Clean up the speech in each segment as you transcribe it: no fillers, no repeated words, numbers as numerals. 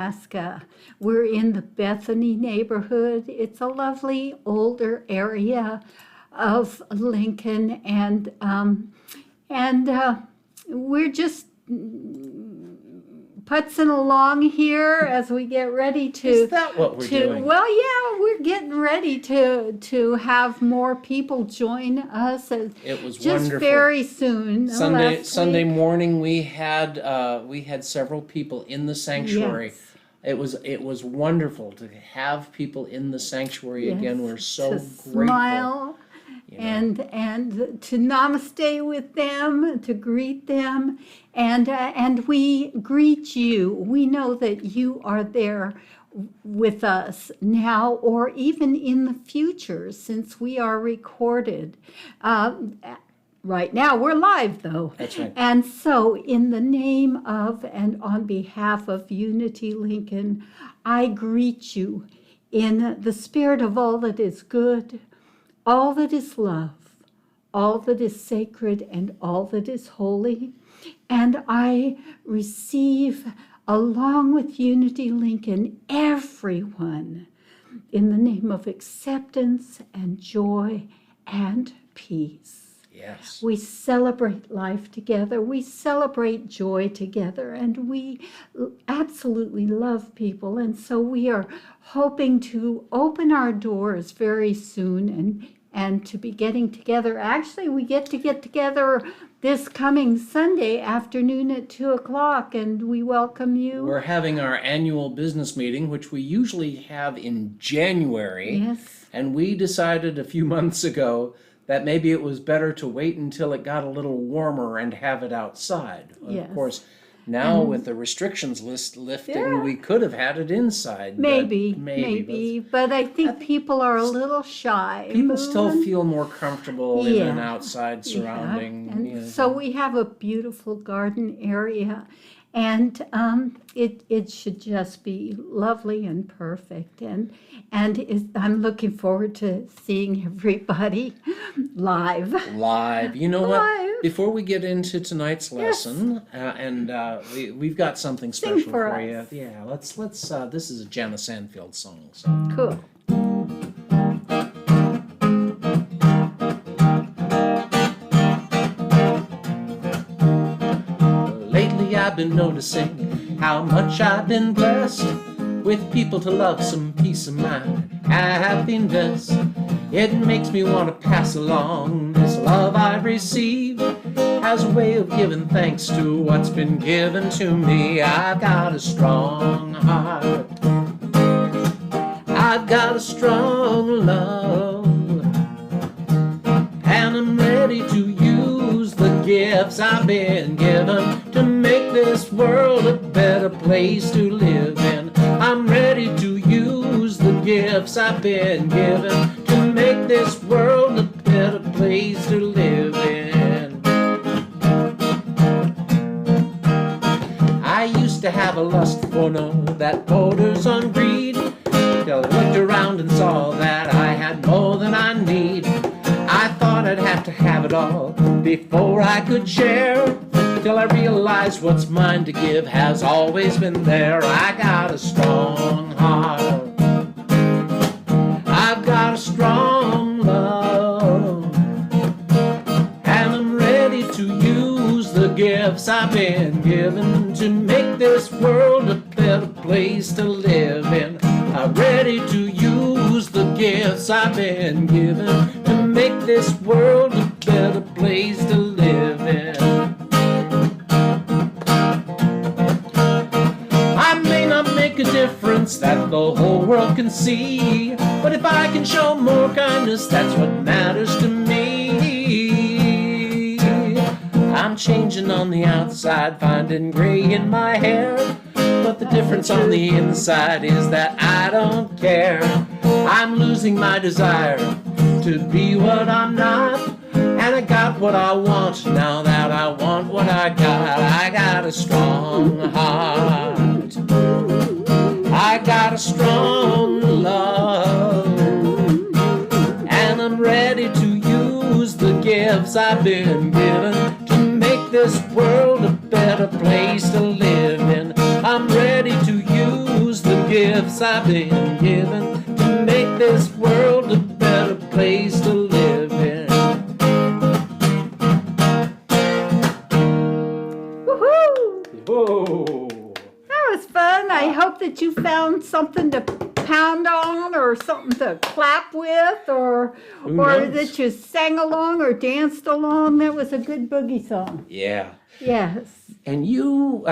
Alaska. We're in the Bethany neighborhood. It's a lovely older area of Lincoln, and we're just putzing along here as we get ready to. Is that what we're doing? Well, yeah, we're getting ready to have more people join us. It was just wonderful. Very soon. Sunday morning we had several people in the sanctuary. Yes. It was wonderful to have people in the sanctuary again. We're so grateful. Smile. And to namaste with them, to greet them, and we greet you. We know that you are there with us now or even in the future, since we are recorded. Right now, we're live, though. That's right. And so, in the name of and on behalf of Unity Lincoln, I greet you in the spirit of all that is good, all that is love, all that is sacred, and all that is holy. And I receive, along with Unity Lincoln, everyone in the name of acceptance and joy and peace. Yes. We celebrate life together. We celebrate joy together, and we absolutely love people. And so we are hoping to open our doors very soon and to be getting together. Actually, we get together this coming Sunday afternoon at 2:00, and we welcome you. We're having our annual business meeting, which we usually have in January. Yes. And we decided a few months ago that maybe it was better to wait until it got a little warmer and have it outside. Yes. Of course, now with the restrictions lifting, we could have had it inside. Maybe. But I think people are a little shy. People still feel more comfortable in an outside surrounding. Yeah. And so we have a beautiful garden area. And it should just be lovely and perfect. And I'm looking forward to seeing everybody live. You know what? Before we get into tonight's lesson, we've got something special for you. Yeah, let's. This is a Janice Sanfield song. So. Cool. I've been noticing how much I've been blessed with people to love, some peace of mind, happiness. It makes me want to pass along this love I've received as a way of giving thanks to what's been given to me. I've got a strong heart. I've got a strong love, and I'm ready to use the gifts I've been given to make this world a better place to live in. I'm ready to use the gifts I've been given to make this world a better place to live in. I used to have a lust for know that borders on greed, till I looked around and saw that I had more than I need. I thought I'd have to have it all before I could share, till I realized what's mine to give has always been there. I got a strong heart. I've got a strong love, and I'm ready to use the gifts I've been given to make this world a better place to live in. I'm ready to use the gifts I've been given to make this world a better place to live in. I may not make a difference that the whole world can see, but if I can show more kindness, that's what matters to me. I'm changing on the outside, finding gray in my hair, but the difference on the inside is that I don't care. I'm losing my desire to be what I'm not, and I got what I want now that I want what I got. I got a strong heart. I got a strong love, and I'm ready to use the gifts I've been given to make this world a better place to live in. I'm ready to use gifts I've been given to make this world a better place to live in. Woohoo! Whoa! That was fun. I hope that you found something to pound on or something to clap with or knows? that you sang along or danced along. That was a good boogie song. Yeah. Yes. And you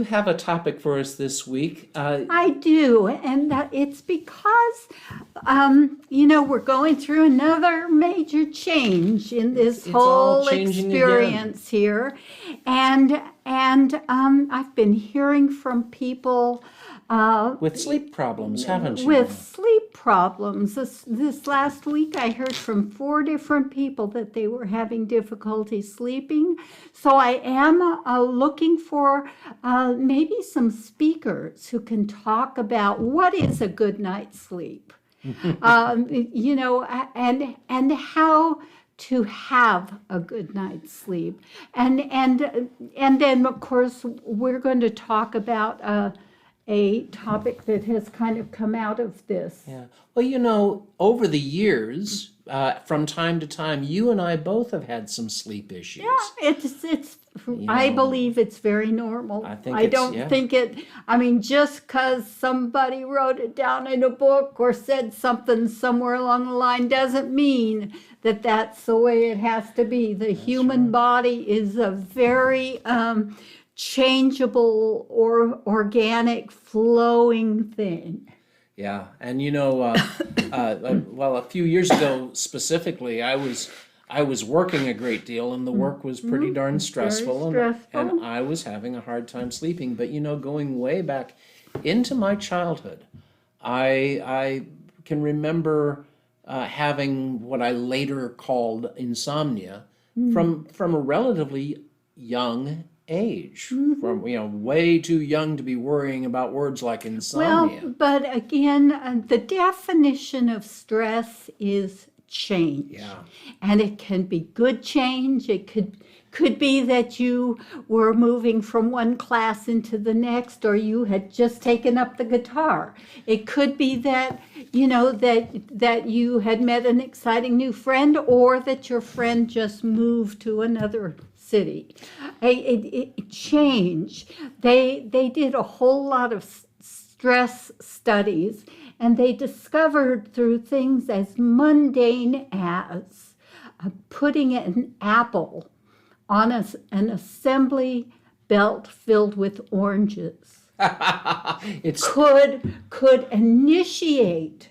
have a topic for us this week. I do, and it's because, we're going through another major change in this It's all whole changing experience here, and I've been hearing from people with sleep problems, haven't you? with sleep problems. This last week, I heard from 4 different people that they were having difficulty sleeping. So I am looking for maybe some speakers who can talk about what is a good night's sleep, and how to have a good night's sleep, and then of course we're going to talk about a topic that has kind of come out of this. Yeah. Well, over the years, from time to time, you and I both have had some sleep issues. Yeah, it's. I believe it's very normal. I don't think it. I mean, just because somebody wrote it down in a book or said something somewhere along the line doesn't mean that that's the way it has to be. The human body is a very changeable or organic flowing thing. Yeah, and a few years ago specifically, I was working a great deal, and the work was pretty darn stressful, and I was having a hard time sleeping. But going way back into my childhood, I can remember having what I later called insomnia from a relatively young age, from way too young to be worrying about words like insomnia. Well, but again, the definition of stress is change. Yeah. And it can be good change. It could be that you were moving from one class into the next, or you had just taken up the guitar. It could be that that you had met an exciting new friend, or that your friend just moved to another city. It changed. They did a whole lot of stress studies, and they discovered through things as mundane as putting an apple on an assembly belt filled with oranges could initiate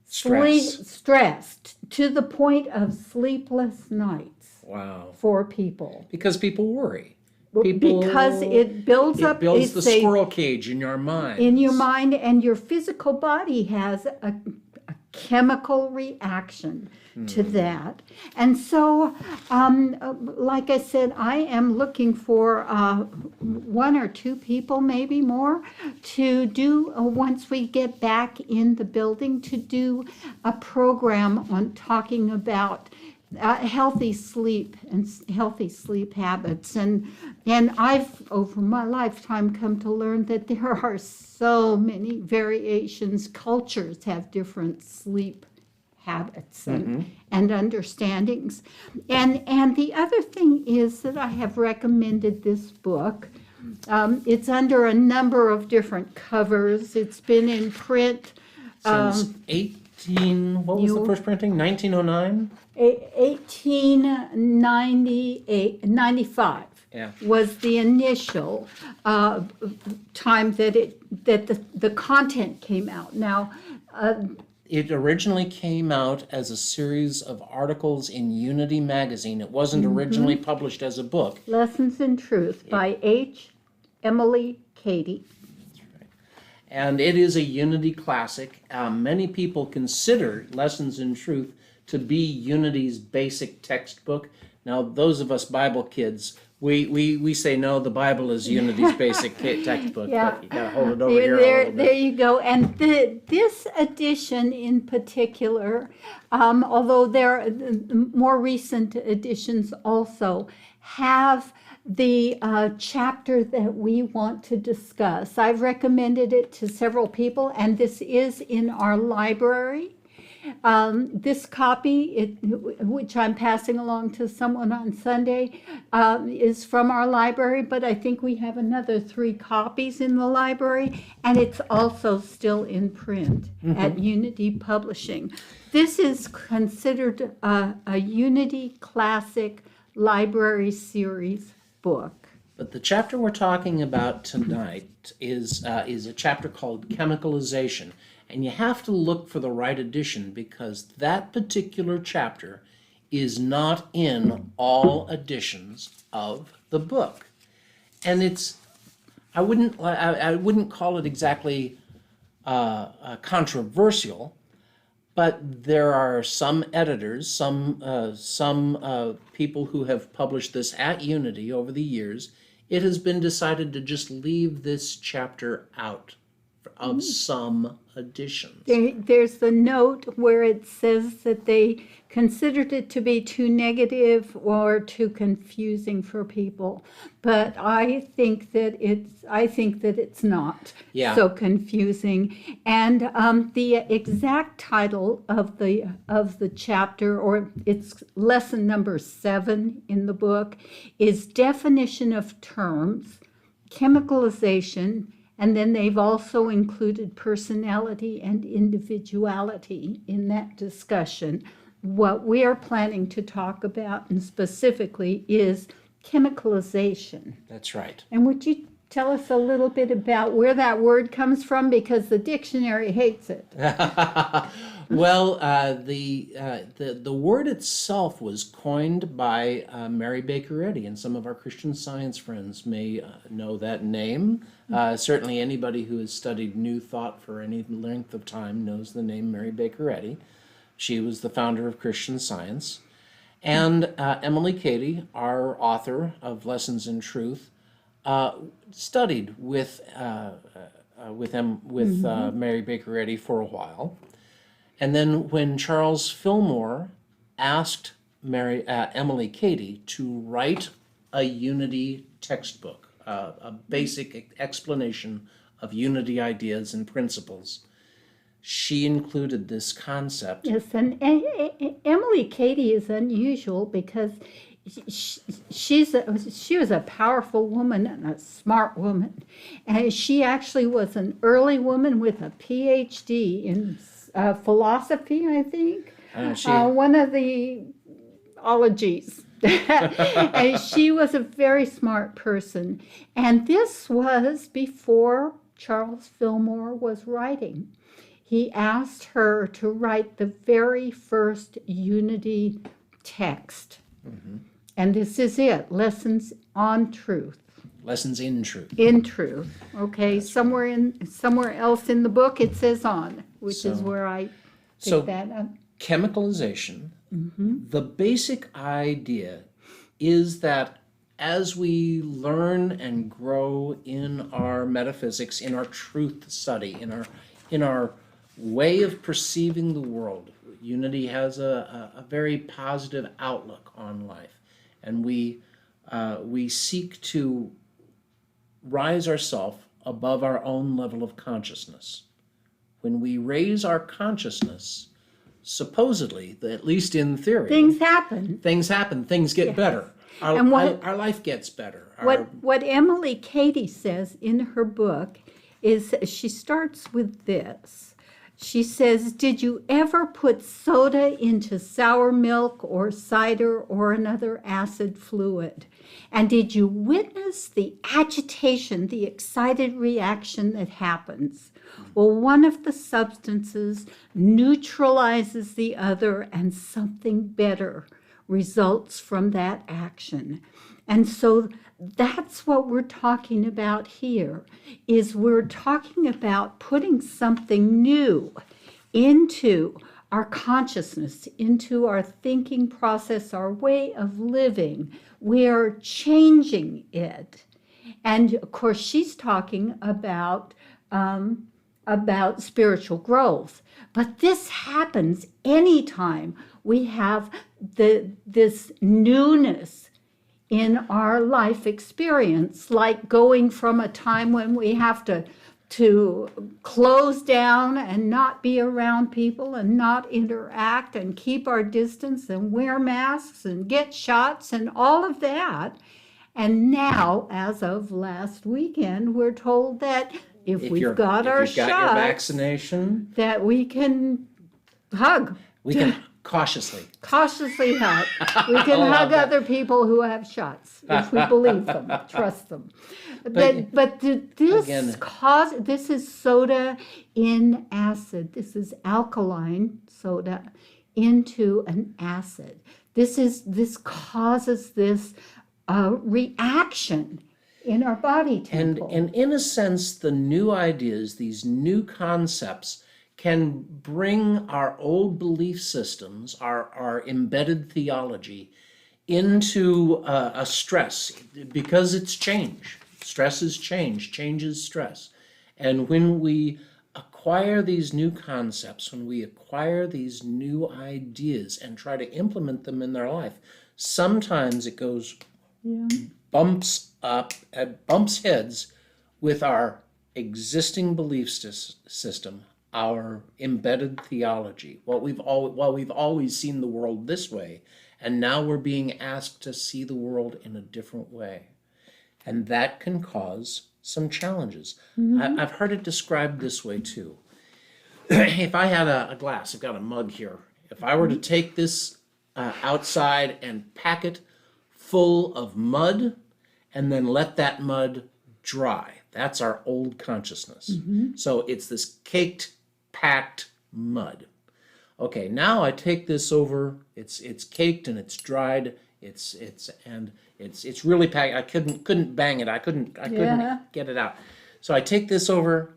stress to the point of sleepless nights. Wow. For people. Because people worry. Because it builds up. It builds the squirrel cage in your mind. In your mind, and your physical body has a chemical reaction to that. And so, like I said, I am looking for 1 or 2 people, maybe more, to do, once we get back in the building, to do a program on talking about healthy sleep and healthy sleep habits. And I've, over my lifetime, come to learn that there are so many variations. Cultures have different sleep habits and understandings. And the other thing is that I have recommended this book. It's under a number of different covers. It's been in print. Since what was the first printing? 1909? 1895 was the initial time that the content came out. Now, it originally came out as a series of articles in Unity magazine. It wasn't originally published as a book. Lessons in Truth by H. Emily Cady. And it is a Unity classic. Many people consider Lessons in Truth to be Unity's basic textbook. Now, those of us Bible kids, we say no, the Bible is Unity's basic textbook, but you gotta hold it over here a little bit. There you go. And this edition in particular, although there are more recent editions also, have the chapter that we want to discuss. I've recommended it to several people, and this is in our library. This copy, which I'm passing along to someone on Sunday, is from our library, but I think we have another 3 copies in the library, and it's also still in print at Unity Publishing. This is considered a Unity Classic Library Series book. But the chapter we're talking about tonight is a chapter called Chemicalization. And you have to look for the right edition because that particular chapter is not in all editions of the book. And I wouldn't call it exactly controversial, but there are some editors, some people who have published this at Unity over the years. It has been decided to just leave this chapter out of some editions. There's the note where it says that they considered it to be too negative or too confusing for people, but I think that it's not so confusing. And the exact title of the chapter, or it's lesson number 7 in the book, is Definition of Terms, Chemicalization. And then they've also included personality and individuality in that discussion. What we are planning to talk about, and specifically, is chemicalization. That's right. And would you tell us a little bit about where that word comes from? Because the dictionary hates it. Well, the word itself was coined by Mary Baker Eddy, and some of our Christian Science friends may know that name. Certainly anybody who has studied New Thought for any length of time knows the name Mary Baker Eddy. She was the founder of Christian Science. And Emily Cady, our author of Lessons in Truth, studied with Mary Baker Eddy for a while. And then when Charles Fillmore asked Emily Cady to write a Unity textbook, a basic explanation of Unity ideas and principles, she included this concept. Yes, and Emily Cady is unusual because she was a powerful woman and a smart woman. And she actually was an early woman with a PhD in philosophy, I think. One of the ologies. And she was a very smart person. And this was before Charles Fillmore was writing. He asked her to write the very first Unity text. Mm-hmm. And this is it, Lessons on Truth. Lessons in Truth. In Truth. Okay, that's somewhere else in the book it says on, which is where I picked that up. Chemicalization, the basic idea is that as we learn and grow in our metaphysics, in our truth study, in our way of perceiving the world, Unity has a very positive outlook on life, and we seek to rise ourselves above our own level of consciousness. When we raise our consciousness, supposedly, at least in theory, things happen. Things get better. Our life gets better. What Emily Cady says in her book is, she starts with this. She says, did you ever put soda into sour milk or cider or another acid fluid? And did you witness the agitation, the excited reaction that happens? Well, one of the substances neutralizes the other, and something better results from that action. And so that's what we're talking about here, is we're talking about putting something new into our consciousness, into our thinking process, our way of living. We're changing it. And of course, she's talking about spiritual growth. But this happens anytime we have this newness in our life experience, like going from a time when we have to close down and not be around people and not interact and keep our distance and wear masks and get shots and all of that. And now, as of last weekend, we're told that if we've got our your shots, vaccination, that we can hug. we can cautiously. Cautiously hug. We can hug other people who have shots if we believe them, trust them. But this is soda in acid. This is alkaline soda into an acid. This causes this reaction in our body temple. And in a sense, the new ideas, these new concepts, can bring our old belief systems, our embedded theology, into a stress, because it's change. Stress is change. Change is stress. And when we acquire these new concepts, when we acquire these new ideas and try to implement them in their life, sometimes it goes bumps heads with our existing belief system, our embedded theology. We've always seen the world this way, and now we're being asked to see the world in a different way. And that can cause some challenges. I've heard it described this way too. If I had a glass, I've got a mug here. If I were to take this outside and pack it full of mud and then let that mud dry, that's our old consciousness. So it's this caked, packed mud. Okay, now I take this over. It's caked and it's dried. It's really packed. I couldn't bang it. I couldn't get it out. So I take this over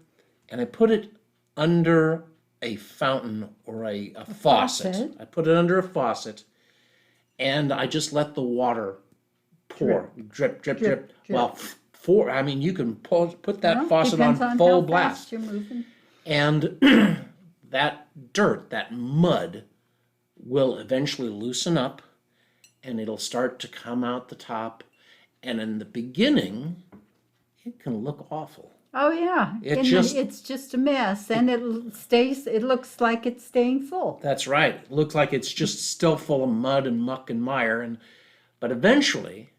and I put it under a fountain or a faucet. I put it under a faucet and I just let the water pour, drip. Well, you can put that faucet on full blast. You're moving. And that dirt, that mud, will eventually loosen up and it'll start to come out the top. And in the beginning, it can look awful. Oh yeah, it's just a mess, and it looks like it's staying full. That's right. It looks like it's just still full of mud and muck and mire. But eventually,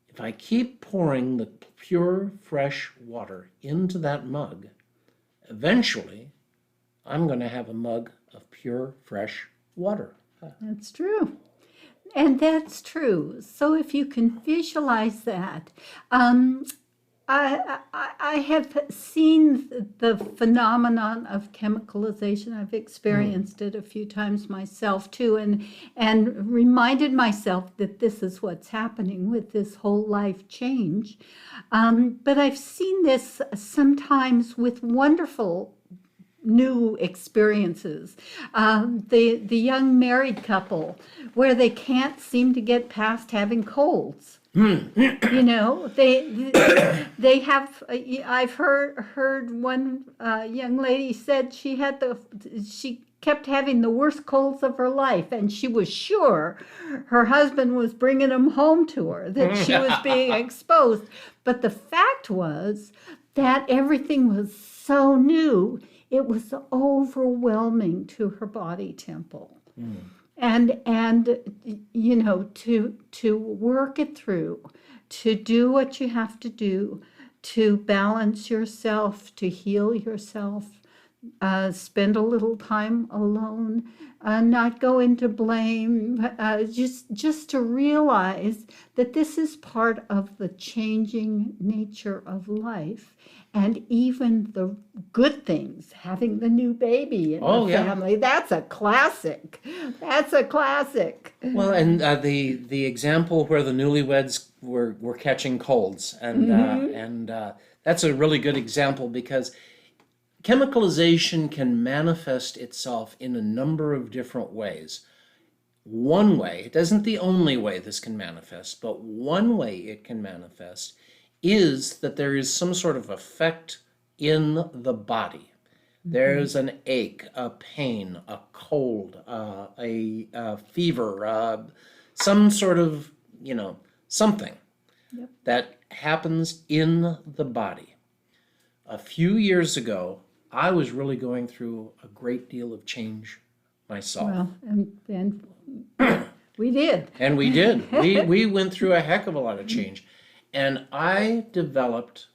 if I keep pouring the pure, fresh water into that mug, eventually, I'm going to have a mug of pure, fresh water. That's true. And that's true. So if you can visualize that, I have seen the phenomenon of chemicalization. I've experienced it a few times myself too, and reminded myself that this is what's happening with this whole life change. But I've seen this sometimes with wonderful new experiences. The young married couple where they can't seem to get past having colds. You know, they have. I've heard one young lady said she kept having the worst colds of her life, and she was sure her husband was bringing them home to her, that she was being exposed. But the fact was that everything was so new. It was overwhelming to her body temple. And you know, to work it through, to do what you have to do, to balance yourself, to heal yourself, spend a little time alone, not go into blame, just to realize that this is part of the changing nature of life. And even the good things, having the new baby in the family, that's a classic. That's a classic. Well, and the example where the newlyweds were catching colds, and that's a really good example because chemicalization can manifest itself in a number of different ways. One way, it isn't the only way this can manifest, but one way it can manifest is that there is some sort of effect in the body. There's an ache, a pain, a cold, a fever, some sort of, something Yep. that happens in the body. A few years ago, I was really going through a great deal of change myself. Well, and we did. And we did. We went through a heck of a lot of change. And I developed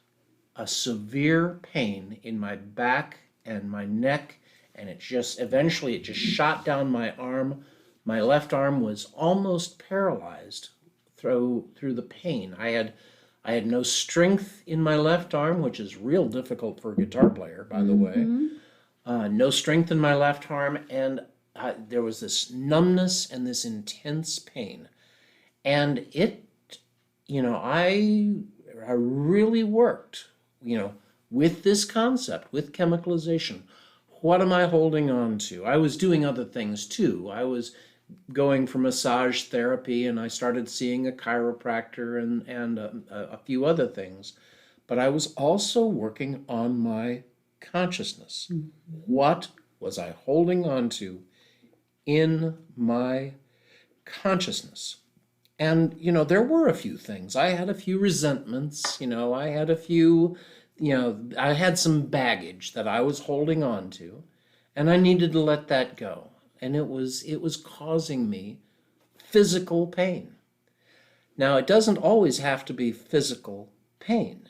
a severe pain in my back and my neck, and eventually it just shot down my arm. My left arm was almost paralyzed through the pain. I had no strength in my left arm, which is real difficult for a guitar player, by the way. No strength in my left arm, and there was this numbness and this intense pain. And I really worked, with this concept, with chemicalization. What am I holding on to? I was doing other things too. I was going for massage therapy, and I started seeing a chiropractor and a few other things. But I was also working on my consciousness. What was I holding on to in my consciousness? And, there were a few things. I had a few resentments, I had a few, I had some baggage that I was holding on to, and I needed to let that go. And it was causing me physical pain. Now, it doesn't always have to be physical pain.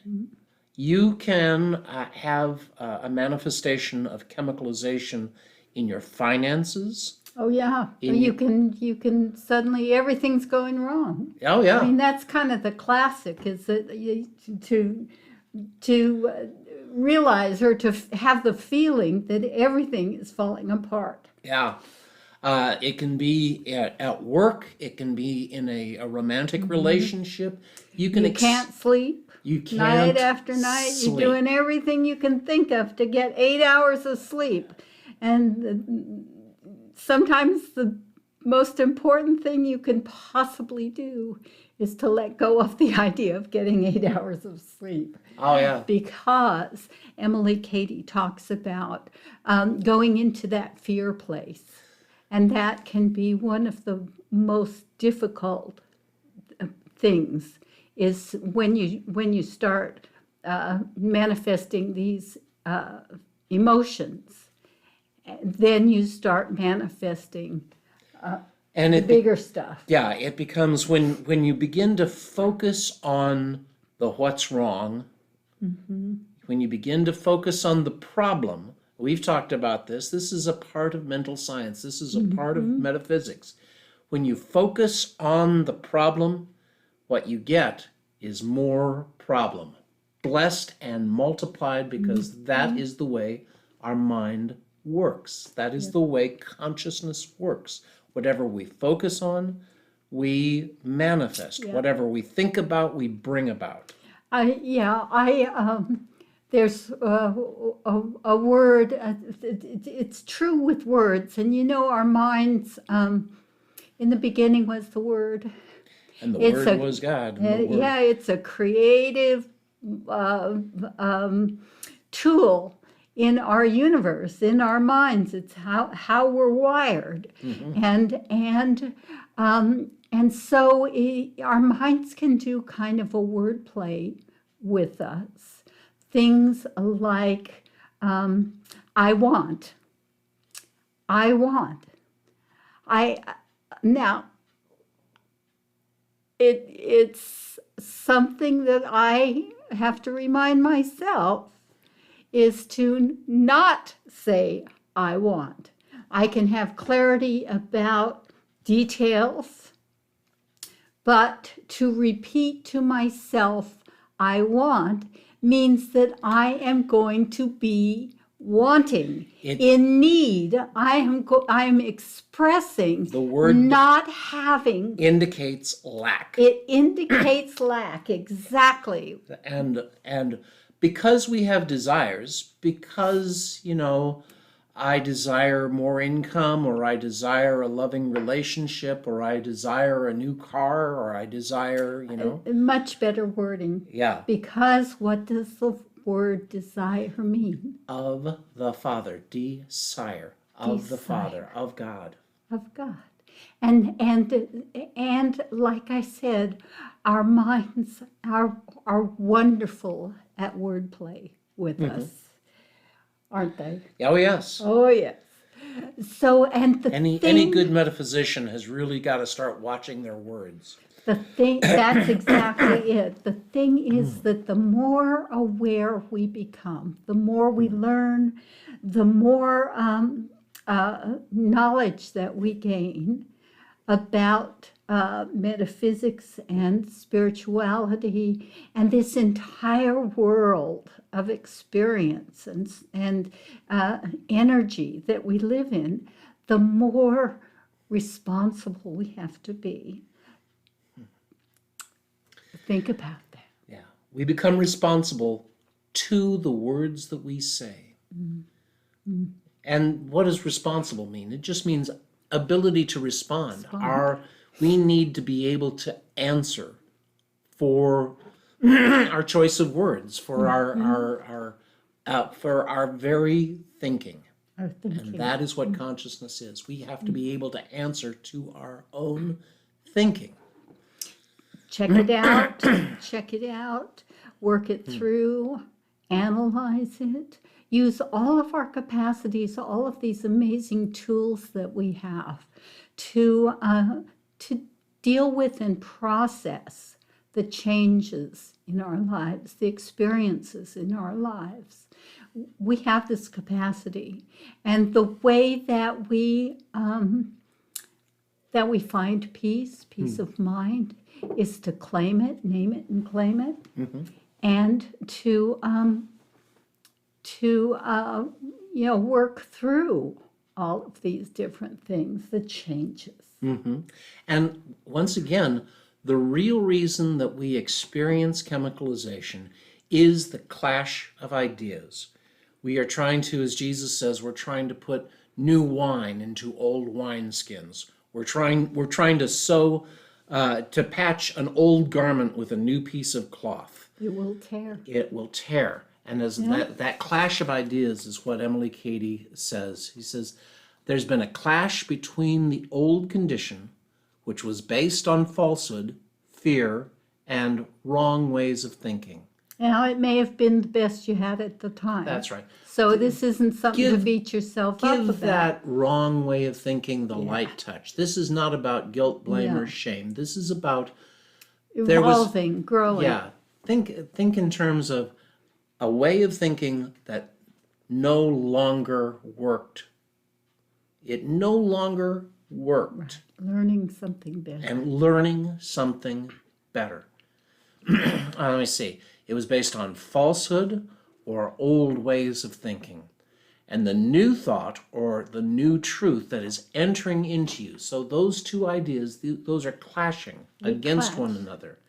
You can have a manifestation of chemicalization in your finances. Oh yeah, you can suddenly everything's going wrong. Oh yeah. I mean, that's kind of the classic, is that to realize or to have the feeling that everything is falling apart. Yeah. It can be at work. It can be in a romantic relationship. You can't sleep. You can't night after night. sleep. You're doing everything you can think of to get 8 hours of sleep, and sometimes the most important thing you can possibly do is to let go of the idea of getting 8 hours of sleep. Oh yeah. Because Emily Cady talks about going into that fear place. And that can be one of the most difficult things, is when you start manifesting these emotions, then you start manifesting And the bigger stuff. Yeah, it becomes when you begin to focus on the what's wrong, when you begin to focus on the problem. We've talked about this. This is a part of mental science. This is a part of metaphysics. When you focus on the problem, what you get is more problem. Blessed and multiplied, because that is the way our mind works. That is the way consciousness works. Whatever we focus on, we manifest. Whatever we think about, we bring about. There's a word, it's true with words, and our minds, in the beginning was the Word. And the Word was God. It's a creative tool in our universe, in our minds. It's how we're wired. And so our minds can do kind of a word play with us. Things like, I want. Now, it's something that I have to remind myself is to not say, I want. I can have clarity about details, but to repeat to myself, I want, means that I am going to be wanting, in need. I am expressing the word not having. Indicates lack. It indicates lack, exactly. And because we have desires, because, I desire more income, or I desire a loving relationship, or I desire a new car, or I desire, Much better wording. Yeah. Because what does the word desire mean? Of the Father. Desire. Of the Father. Of God. Of God. And like I said, our minds are wonderful at wordplay with us, aren't they? Oh, yes. Oh yes. So and the Any good metaphysician has really got to start watching their words. the thing that's exactly it. The thing is that the more aware we become, the more we learn, the more knowledge that we gain about metaphysics and spirituality and this entire world of experience and energy that we live in, the more responsible we have to be. Think about that. Yeah. We become responsible to the words that we say. And what does responsible mean? It just means ability to respond. We need to be able to answer for our choice of words, for our very thinking. And that is what consciousness is. We have to be able to answer to our own thinking. Check it out, check it out, work it through, analyze it, use all of our capacities, all of these amazing tools that we have to deal with and process the changes in our lives, the experiences in our lives. We have this capacity, and the way that we find peace of mind, is to claim it, name it, and claim it, and to work through all of these different things, the changes. And once again, the real reason that we experience chemicalization is the clash of ideas. We are trying to, as Jesus says, we're trying to put new wine into old wineskins. We're trying to sew, to patch an old garment with a new piece of cloth. It will tear. It will tear. And as that clash of ideas is what Emily Cady says. He says, there's been a clash between the old condition, which was based on falsehood, fear, and wrong ways of thinking. Now, it may have been the best you had at the time. That's right. So this isn't something to beat yourself up about. Give that wrong way of thinking the light touch. This is not about guilt, blame, or shame. This is about evolving, growing. Yeah. Think in terms of a way of thinking that no longer worked. It no longer worked. Right. Learning something better. And learning something better. Let me see. It was based on falsehood or old ways of thinking. And the new thought or the new truth that is entering into you. So those two ideas, those are clashing against one another.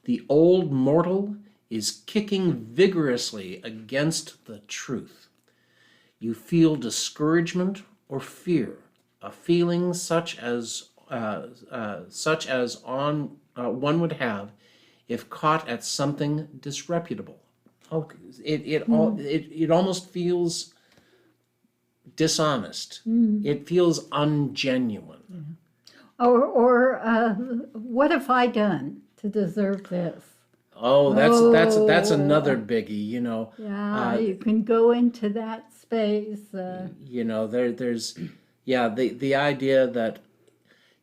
The old mortal is kicking vigorously against the truth. You feel discouragement or fear, a feeling such as one would have if caught at something disreputable. Oh, it almost feels dishonest. It feels ungenuine. Or what have I done to deserve this? Oh, that's another biggie. Yeah, you can go into that space. There's the idea that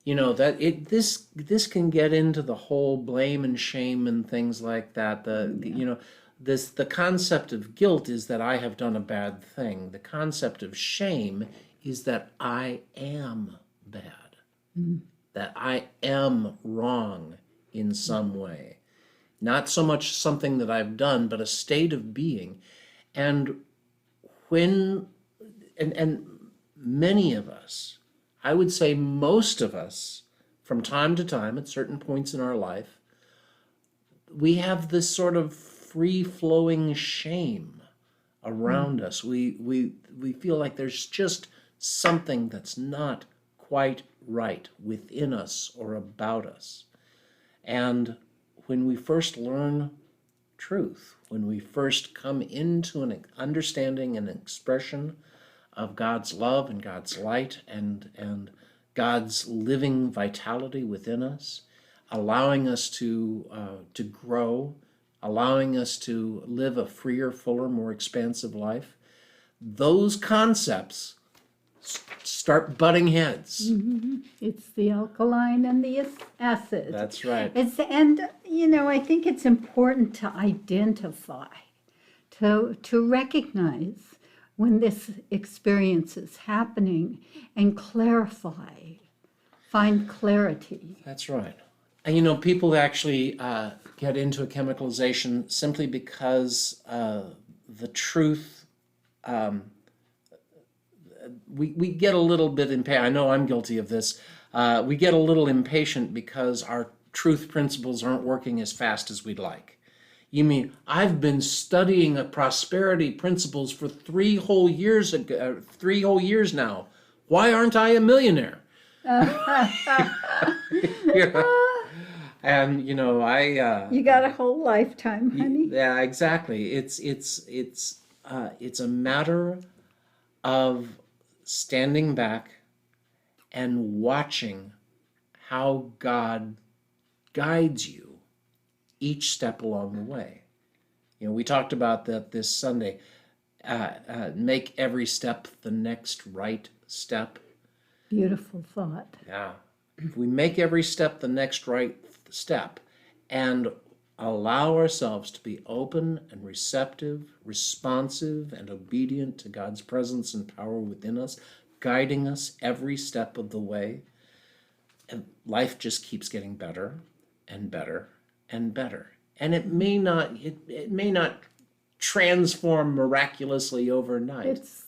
this can get into the whole blame and shame and things like that. The concept of guilt is that I have done a bad thing. The concept of shame is that I am bad, that I am wrong in some way. Not so much something that I've done, but a state of being. And many of us, I would say most of us, from time to time at certain points in our life, we have this sort of free-flowing shame around us. We feel like there's just something that's not quite right within us or about us. And when we first learn truth, when we first come into an understanding and expression of God's love and God's light and God's living vitality within us, allowing us to grow, allowing us to live a freer, fuller, more expansive life. Those concepts start butting heads. It's the alkaline and the acid. That's right. I think it's important to identify, to recognize when this experience is happening and clarify, find clarity. That's right. And people actually get into a chemicalization simply because the truth, we get a little bit impatient. I know I'm guilty of this. We get a little impatient because our truth principles aren't working as fast as we'd like. You mean, I've been studying prosperity principles for 3 whole years now. Why aren't I a millionaire? And You got a whole lifetime, honey. yeah, exactly. It's a matter of standing back and watching how God guides you each step along the way. We talked about that this Sunday. Make every step the next right step. Beautiful thought. Yeah. If we make every step the next right step and allow ourselves to be open and receptive, responsive, and obedient to God's presence and power within us, guiding us every step of the way, and life just keeps getting better and better and better. And it may not transform miraculously overnight. It's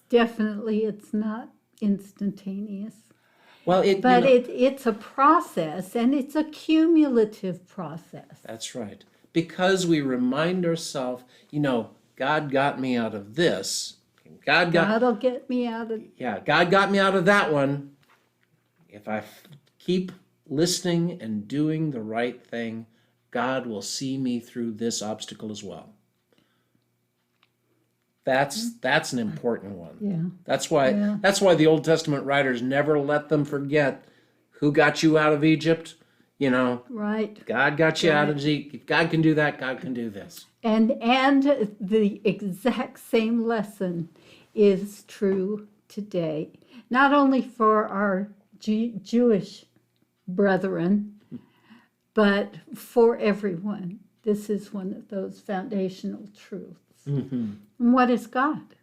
not instantaneous. Well, it's a process, and it's a cumulative process. That's right. Because we remind ourselves, God got me out of this. God'll get me out of... Yeah, God got me out of that one. If I keep listening and doing the right thing, God will see me through this obstacle as well. That's an important one. Yeah. That's why the Old Testament writers never let them forget who got you out of Egypt. Right. God got you out of Egypt. If God can do that, God can do this. And the exact same lesson is true today, not only for our Jewish brethren, but for everyone. This is one of those foundational truths. Mm-hmm. And what is God?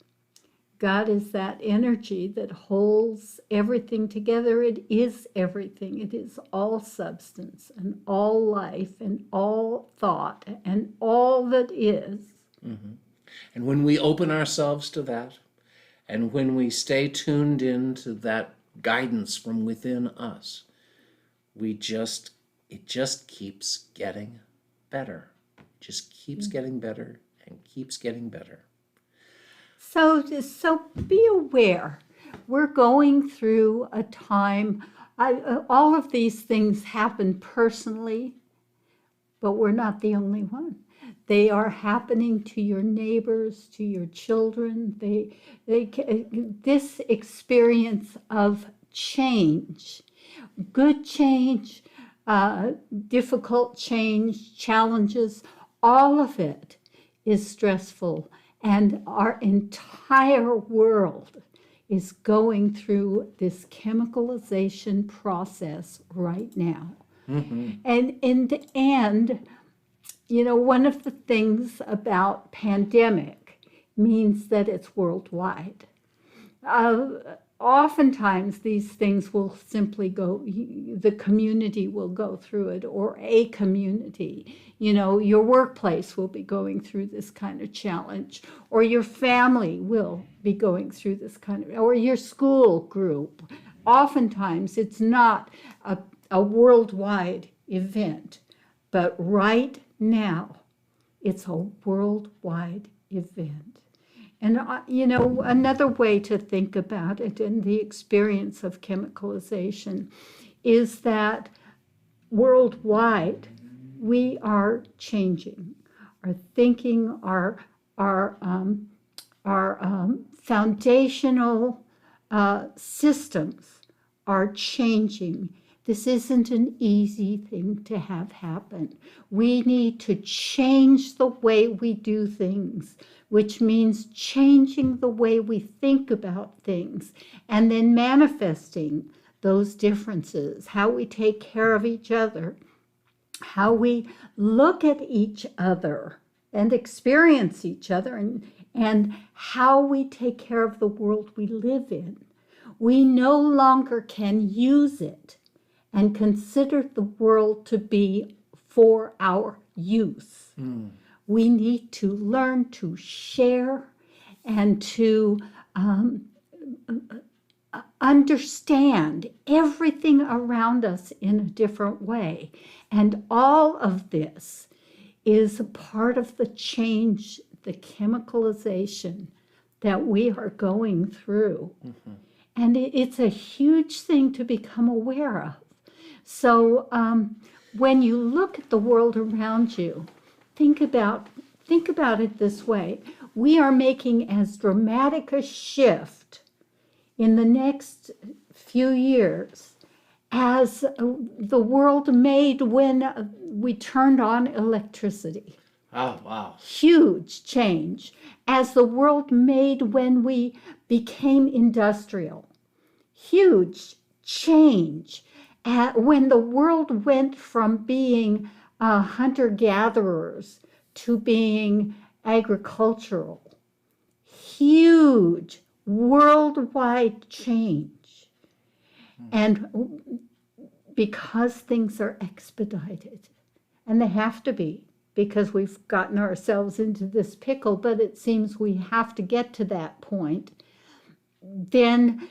God is that energy that holds everything together. It is everything. It is all substance and all life and all thought and all that is. Mm-hmm. And when we open ourselves to that, and when we stay tuned into that guidance from within us, it just keeps getting better. It just keeps getting better and keeps getting better. So be aware. We're going through a time, all of these things happen personally, but we're not the only one. They are happening to your neighbors, to your children. This experience of change, good change, difficult change, challenges, all of it is stressful. And our entire world is going through this chemicalization process right now. Mm-hmm. And one of the things about pandemic means that it's worldwide. Oftentimes these things will simply the community will go through it, or a community. Your workplace will be going through this kind of challenge, or your family will be going through this or your school group. Oftentimes it's not a worldwide event, but right now it's a worldwide event. And, another way to think about it in the experience of chemicalization is that worldwide we are changing. Our thinking, our foundational systems are changing. This isn't an easy thing to have happen. We need to change the way we do things, which means changing the way we think about things and then manifesting those differences, how we take care of each other, how we look at each other and experience each other, and how we take care of the world we live in. We no longer can use it and consider the world to be for our use. We need to learn to share and to understand everything around us in a different way. And all of this is a part of the change, the chemicalization that we are going through. And it's a huge thing to become aware of. So when you look at the world around you, think about it this way. We are making as dramatic a shift in the next few years as the world made when we turned on electricity. Oh, wow. Huge change. As the world made when we became industrial. Huge change. When the world went from being hunter-gatherers to being agricultural. Huge worldwide change. And because things are expedited, and they have to be, because we've gotten ourselves into this pickle, but it seems we have to get to that point, then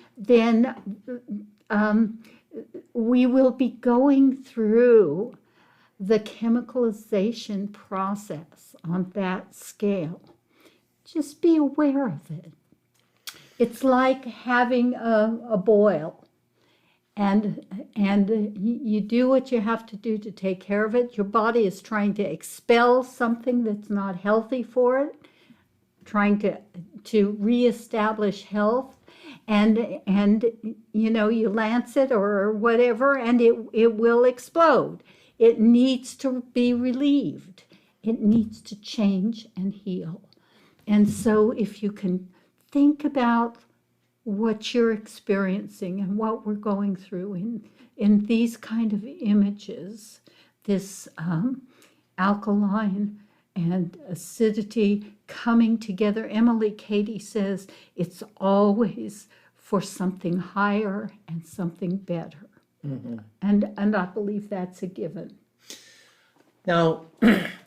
we will be going through the chemicalization process on that scale. Just be aware of it. It's like having a boil, and you do what you have to do to take care of it. Your body is trying to expel something that's not healthy for it, trying to reestablish health. And you lance it or whatever, and it will explode. It needs to be relieved. It needs to change and heal. And so if you can think about what you're experiencing and what we're going through in these kind of images, this alkaline and acidity coming together. Emily Cady says it's always for something higher and something better. And I believe that's a given. Now,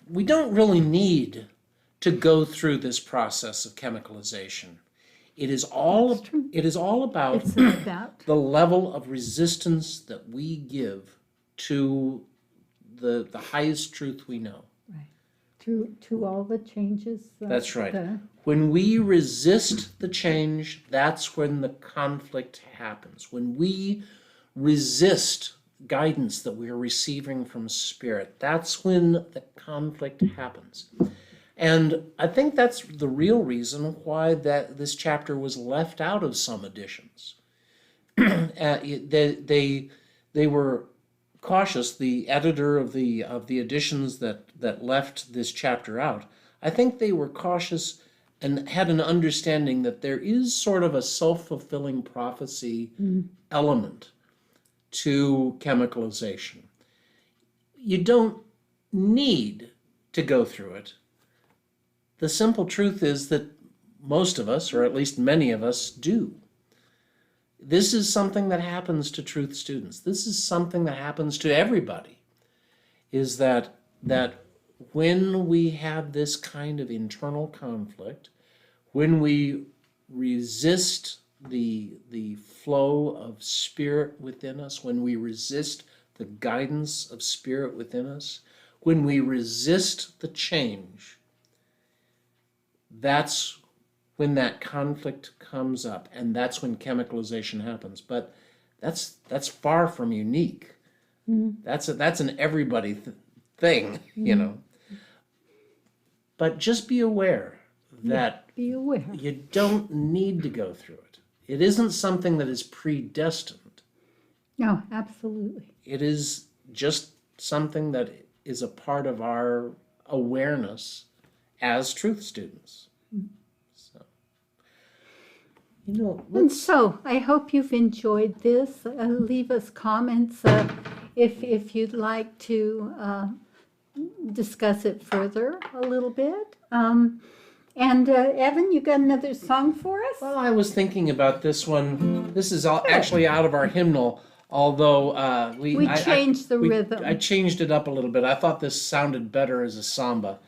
we don't really need to go through this process of chemicalization. It is all about the level of resistance that we give to the highest truth we know. To all the changes. That's right. When we resist the change, that's when the conflict happens. When we resist guidance that we are receiving from Spirit, that's when the conflict happens. And I think that's the real reason why this chapter was left out of some editions. They were cautious. The editor of the editions that left this chapter out, I think they were cautious and had an understanding that there is sort of a self-fulfilling prophecy element to chemicalization. You don't need to go through it. The simple truth is that most of us, or at least many of us, do. This is something that happens to truth students. This is something that happens to everybody, is that when we have this kind of internal conflict, when we resist the flow of Spirit within us, when we resist the guidance of Spirit within us, when we resist the change, that's when that conflict comes up, and that's when chemicalization happens. But that's far from unique. That's an everybody thing, you know. But just be aware that you don't need to go through it. It isn't something that is predestined. No, absolutely. It is just something that is a part of our awareness as truth students. So, And so I hope you've enjoyed this. Leave us comments if you'd like to discuss it further a little bit. And Evan, you got another song for us? well, I was thinking about this one. This is actually out of our hymnal, although We changed the rhythm. I changed it up a little bit. I thought this sounded better as a samba.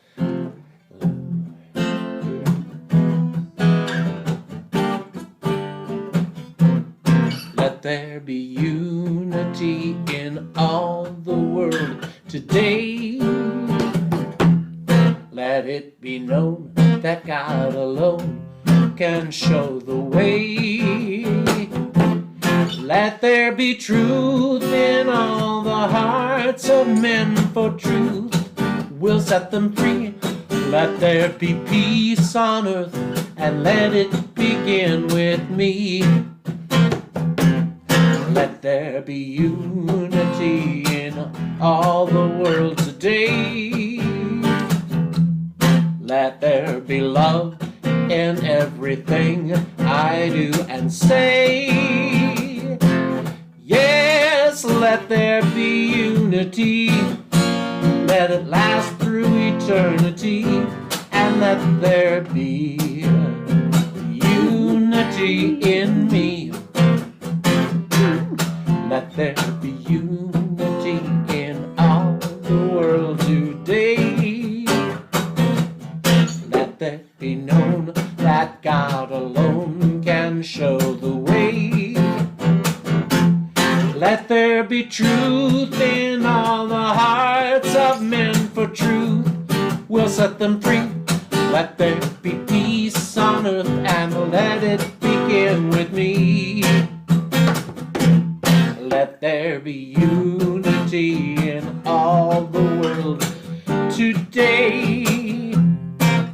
Let there be unity in all the world today. Let it be known that God alone can show the way. Let there be truth in all the hearts of men, for truth will set them free. Let there be peace on earth, and let it begin with me. Let there be unity in all the world today. Let there be love in everything I do and say. Yes, let there be unity. Let it last through eternity. And let there be unity in me. Let there be unity in all the world today. Let there be known that God alone can show the way. Let there be truth in all the hearts of men, for truth will set them free. Let there be peace on earth, and let it begin with me. Let there be unity in all the world today.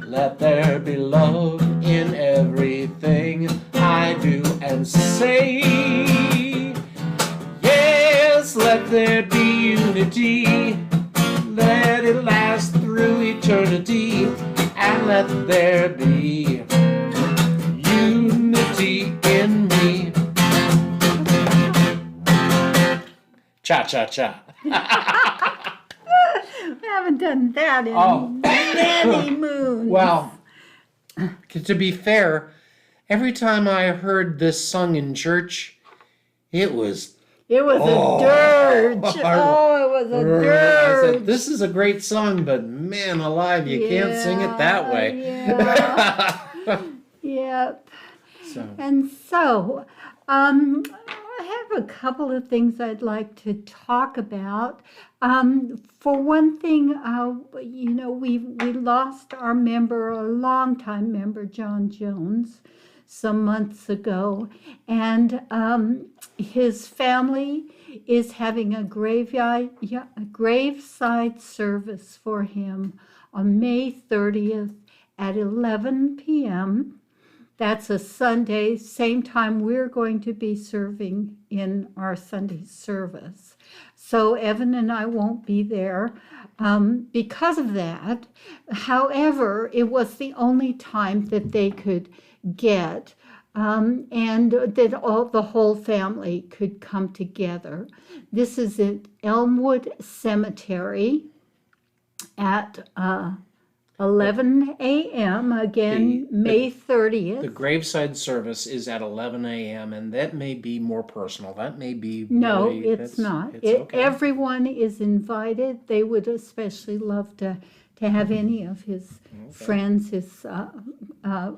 Let there be love in everything I do and say. Yes, let there be unity. Let it last through eternity. And let there be unity in me. Cha-cha-cha. We haven't done that in many moons. Well, to be fair, every time I heard this sung in church, it was a dirge. Oh, it was a dirge. I said, this is a great song, but man alive, you can't sing it that way. Yeah. Yep. And so, I have a couple of things I'd like to talk about. For one thing, we lost our member, a longtime member, John Jones, some months ago, and his family is having a graveside service for him on May 30th at 11 p.m. That's a Sunday, same time we're going to be serving in our Sunday service. So Evan and I won't be there because of that. However, it was the only time that they could get and that the whole family could come together. This is at Elmwood Cemetery at 11 a.m. again, May 30th. The graveside service is at 11 a.m. and that may be more personal. That may be No, really, it's not. It's okay. Everyone is invited. They would especially love to have any of his friends, his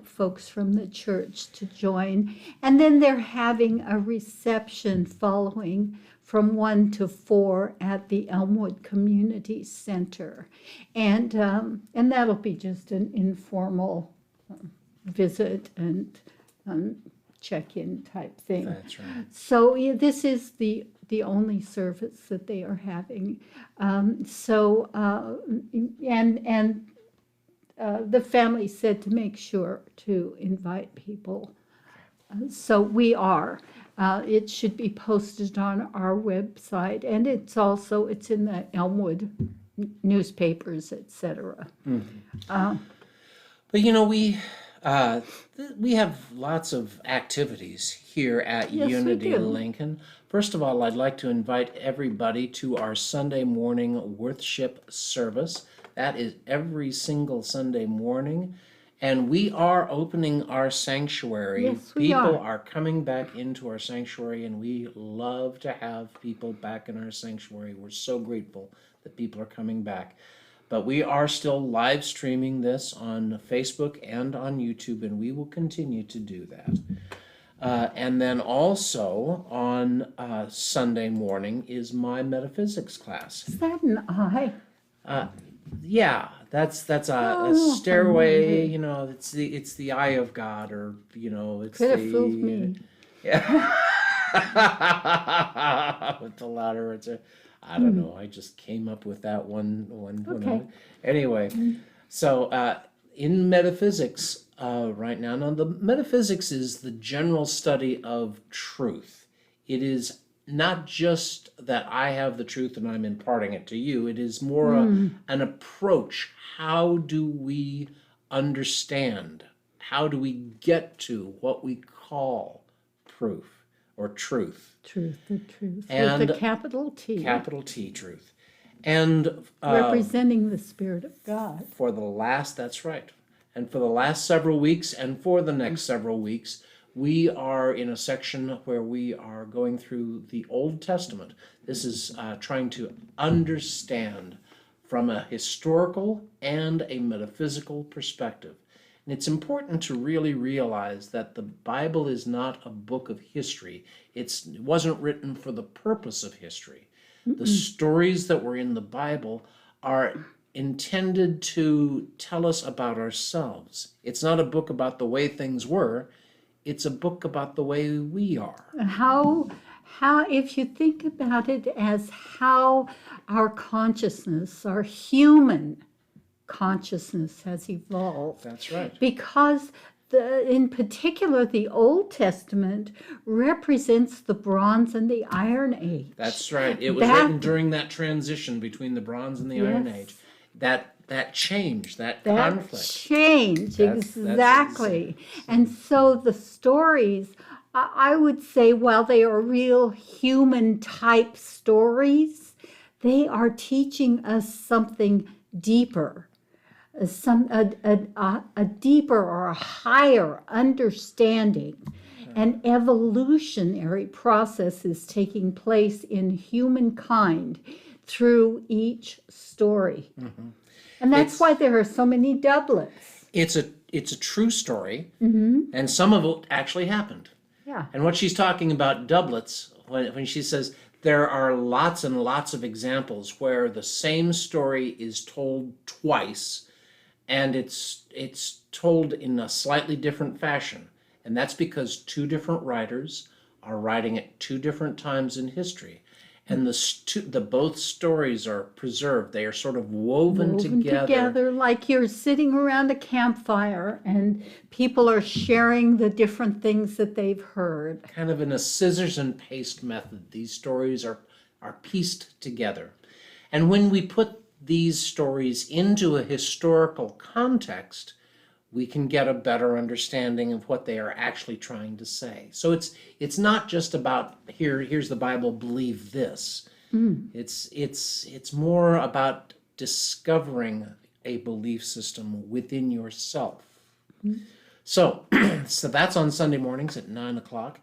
folks from the church to join. And then they're having a reception following from 1 to 4 at the Elmwood Community Center. And that'll be just an informal visit and check-in type thing. That's right. So this is the only service that they are having. The family said to make sure to invite people. So we are. It should be posted on our website, and it's in the Elmwood newspapers, etc. But we have lots of activities here at Yes, we Unity do. Lincoln. First of all, I'd like to invite everybody to our Sunday morning worship service. That is every single Sunday morning. And we are opening our sanctuary. Yes, we People are. are coming back into our sanctuary, and we love to have people back in our sanctuary. We're so grateful that people are coming back. But we are still live streaming this on Facebook and on YouTube, and we will continue to do that. And then also on Sunday morning is my metaphysics class. Is that an eye? Yeah, that's a Oh, stairway. It's the eye of God, or it's Could have the fooled me. yeah. With the ladder, I don't know. I just came up with that one. Okay. Anyway, so in metaphysics right now, the metaphysics is the general study of truth. It is not just that I have the truth and I'm imparting it to you. It is more an approach. How do we understand? How do we get to what we call proof or truth? Truth, the truth. And with a capital T. Capital T, truth. And representing the Spirit of God. that's right. And for the last several weeks and for the next several weeks, we are in a section where we are going through the Old Testament. This is trying to understand from a historical and a metaphysical perspective. And it's important to really realize that the Bible is not a book of history. It wasn't written for the purpose of history. The stories that were in the Bible are intended to tell us about ourselves. It's not a book about the way things were. It's a book about the way we are. How, if you think about it as how our consciousness, our human consciousness has evolved. That's right. Because in particular, the Old Testament represents the Bronze and the Iron Age. That's right. It was written during that transition between the Bronze and the Iron Age. That change, that conflict. Change, exactly. And so the stories, I would say, while they are real human type stories, they are teaching us something deeper. A deeper or a higher understanding. An evolutionary process is taking place in humankind through each story. And that's why there are so many doublets. It's a true story, and some of it actually happened. Yeah. And what she's talking about doublets, when she says there are lots and lots of examples where the same story is told twice, and it's told in a slightly different fashion. And that's because two different writers are writing at two different times in history. And the both stories are preserved. They are sort of woven together. Like you're sitting around a campfire and people are sharing the different things that they've heard. Kind of in a scissors and paste method. These stories are pieced together. And when we put these stories into a historical context, we can get a better understanding of what they are actually trying to say. So it's not just about here's the Bible, believe this. It's more about discovering a belief system within yourself. So that's on Sunday mornings at 9:00.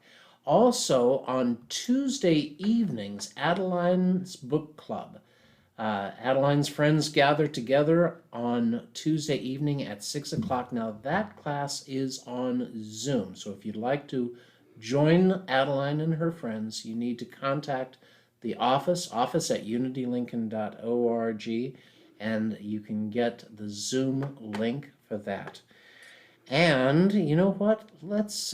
Also on Tuesday evenings, Adeline's Book Club. Adeline's friends gather together on Tuesday evening at 6:00. Now that class is on Zoom. So if you'd like to join Adeline and her friends, you need to contact the office at unitylincoln.org, and you can get the Zoom link for that. And you know what? Let's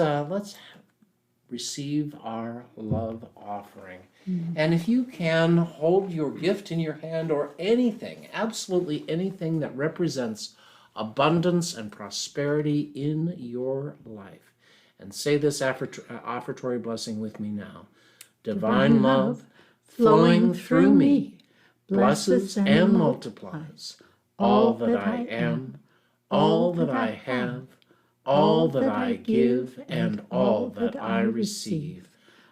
receive our love offering. And if you can, hold your gift in your hand, or anything, absolutely anything that represents abundance and prosperity in your life. And say this offertory blessing with me now. Divine love flowing through me blesses and multiplies all that I am, all that I have, all that I give, and all that I receive.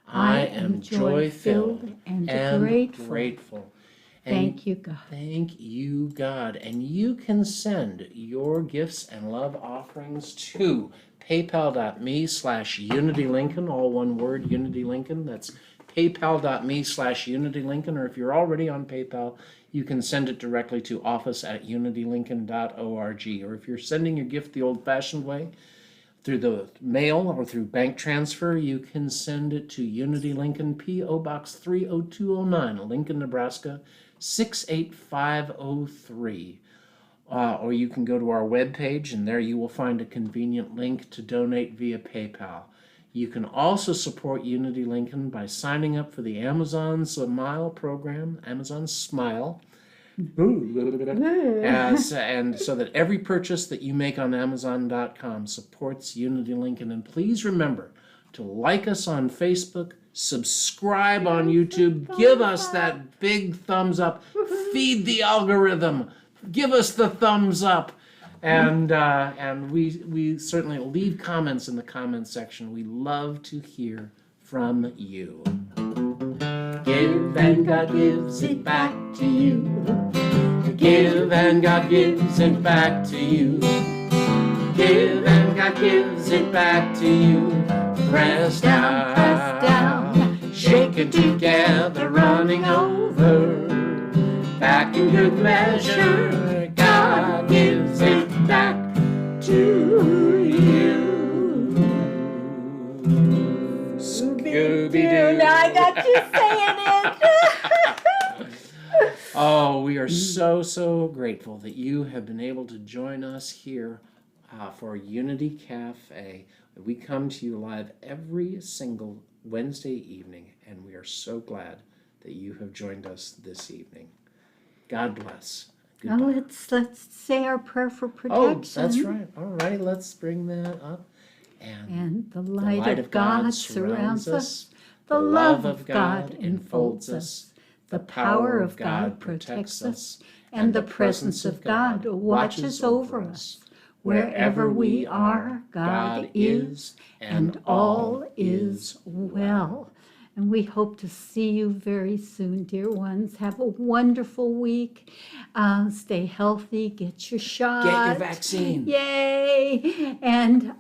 I am joy-filled and grateful. Thank you, God. Thank you, God. And you can send your gifts and love offerings to paypal.me/UnityLincoln, all one word, UnityLincoln. That's paypal.me/UnityLincoln. Or if you're already on PayPal, you can send it directly to office@unitylincoln.org. Or if you're sending your gift the old-fashioned way, through the mail or through bank transfer, you can send it to Unity Lincoln, P.O. Box 30209, Lincoln, Nebraska 68503. Or you can go to our webpage, and there you will find a convenient link to donate via PayPal. You can also support Unity Lincoln by signing up for the Amazon Smile program, Amazon Smile. And so that every purchase that you make on Amazon.com supports Unity Lincoln. And please remember to like us on Facebook, subscribe on YouTube, give us that big thumbs up, feed the algorithm, give us the thumbs up. And we certainly leave comments in the comments section. We love to hear from you. Give and God gives it back to you. Give and God gives it back to you. Give and God gives it back to you. Pressed down, shaken together, running over. Back in good measure, God gives it back to you. Scooby-Doo. Now I got you saying it. Oh, we are so grateful that you have been able to join us here for Unity Cafe. We come to you live every single Wednesday evening, and we are so glad that you have joined us this evening. God bless. Now let's say our prayer for protection. Oh, that's right. All right, let's bring that up. And the light of God surrounds us. The love of God enfolds us. The power of God protects us. And the presence of God watches over us. Wherever we are, God is, and all is well. And we hope to see you very soon, dear ones. Have a wonderful week. Stay healthy. Get your shot. Get your vaccine. Yay! And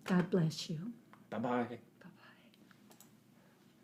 God bless you. Bye-bye.